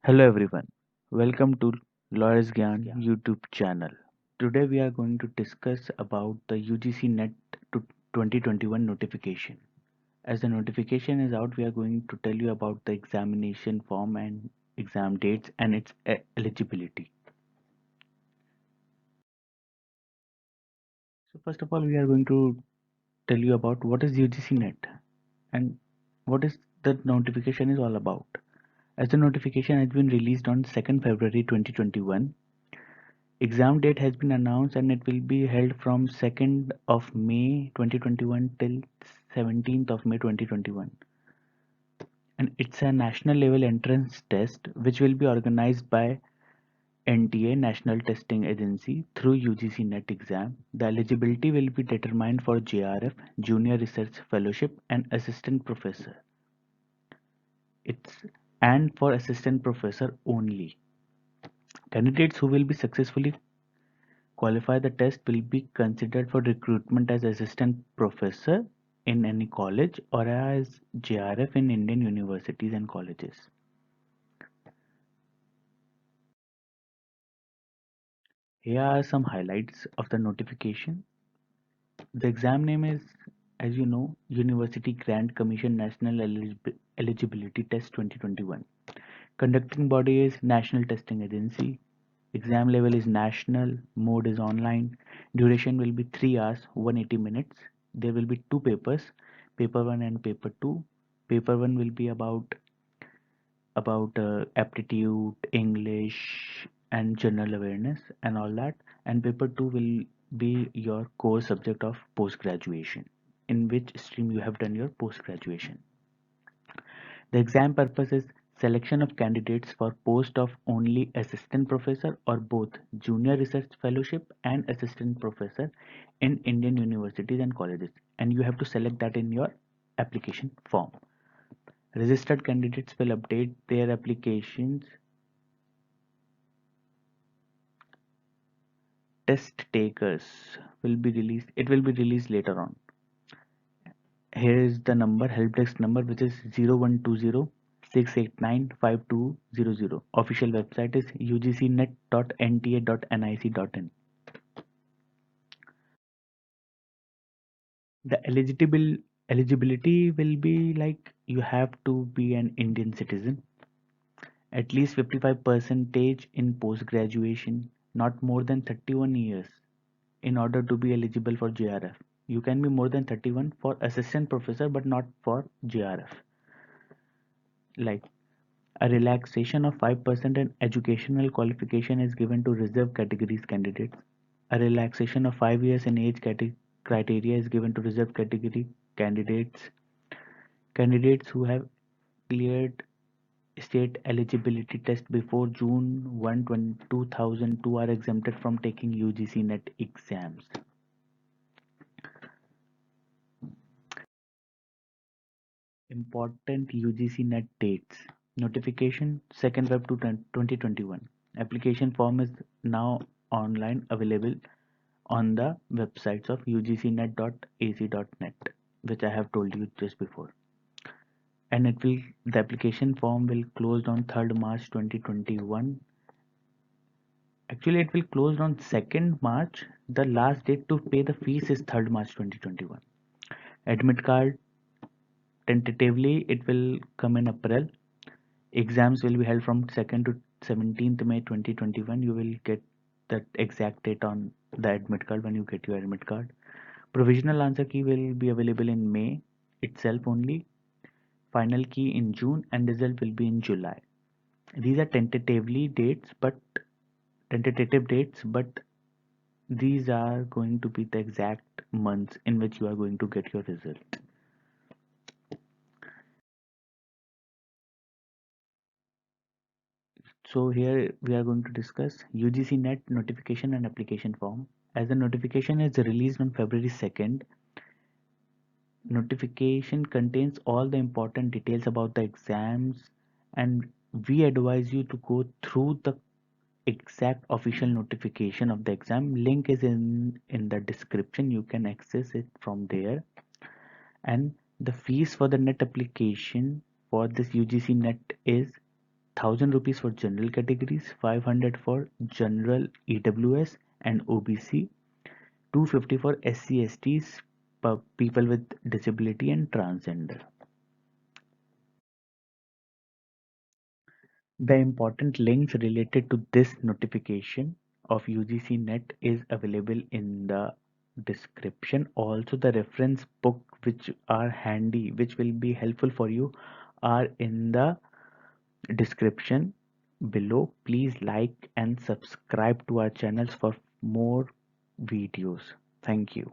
Hello everyone, welcome to Lawyers Gyan YouTube channel. Today we are going to discuss about the UGC NET to 2021 notification. As the notification is out, we are going to tell you about the examination form and exam dates and its eligibility. So first of all, we are going to tell you about what is UGC NET and what is the notification is all about. As the notification has been released on 2nd February 2021, exam date has been announced and it will be held from 2nd of May 2021 till 17th of May 2021. And it's a national level entrance test which will be organized by NTA National Testing Agency through UGC NET exam. The eligibility will be determined for JRF, Junior Research Fellowship and Assistant Professor. It's and for Assistant Professor only. Candidates who will be successfully qualify the test will be considered for recruitment as assistant professor in any college or as JRF in Indian universities and colleges. Here are some highlights of the notification. The exam name is, as you know, University Grant Commission National Eligibility Test 2021. Conducting body is National Testing Agency. Exam level is national, mode is online, duration will be 3 hours 180 minutes. There will be two papers, paper 1 and paper 2. Paper 1 will be about aptitude, English and general awareness and all that, and paper 2 will be your core subject of post graduation, in which stream you have done your post graduation. The exam purpose is selection of candidates for post of only assistant professor or both junior research fellowship and assistant professor in Indian universities and colleges, and you have to select that in your application form. Registered candidates will update their applications. Test takers will be released. It will be released later on. Here is the number, help desk number, which is 0120 689 5200. Official website is ugcnet.nta.nic.in. The eligibility will be like you have to be an Indian citizen, at least 55 percentage in post graduation, not more than 31 years in order to be eligible for JRF. You can be more than 31 for assistant professor but not for JRF. Like a relaxation of 5% in educational qualification is given to reserved categories candidates. A relaxation of 5 years in age criteria is given to reserved category candidates. Candidates who have cleared state eligibility test before June 1, 2002 are exempted from taking UGC NET exams. Important UGC NET dates. Notification 2nd Feb 2021. Application form is now online available on the websites of ugcnet.ac.net, which I have told you just before. And the application form will close on 3rd March 2021. Actually, it will close on 2nd March. The last date to pay the fees is 3rd March 2021. Admit card, tentatively it will come in April. Exams will be held from 2nd to 17th May 2021. You will get that exact date on the admit card when you get your admit card. Provisional answer key will be available in May itself only. Final key in June and result will be in July. These are tentative dates, but these are going to be the exact months in which you are going to get your result. So here we are going to discuss UGC NET notification and application form. As the notification is released on February 2nd, notification contains all the important details about the exams, and we advise you to go through the exact official notification of the exam. Link is in the description. You can access it from there. And the fees for the NET application for this UGC NET is 1000 rupees for general categories, 500 for general EWS and OBC, 250 for SC STs, people with disability and transgender. The important links related to this notification of UGC net is available in the description. Also, the reference book which are handy, which will be helpful for you, are in the description below. Please like and subscribe to our channels for more videos. Thank you.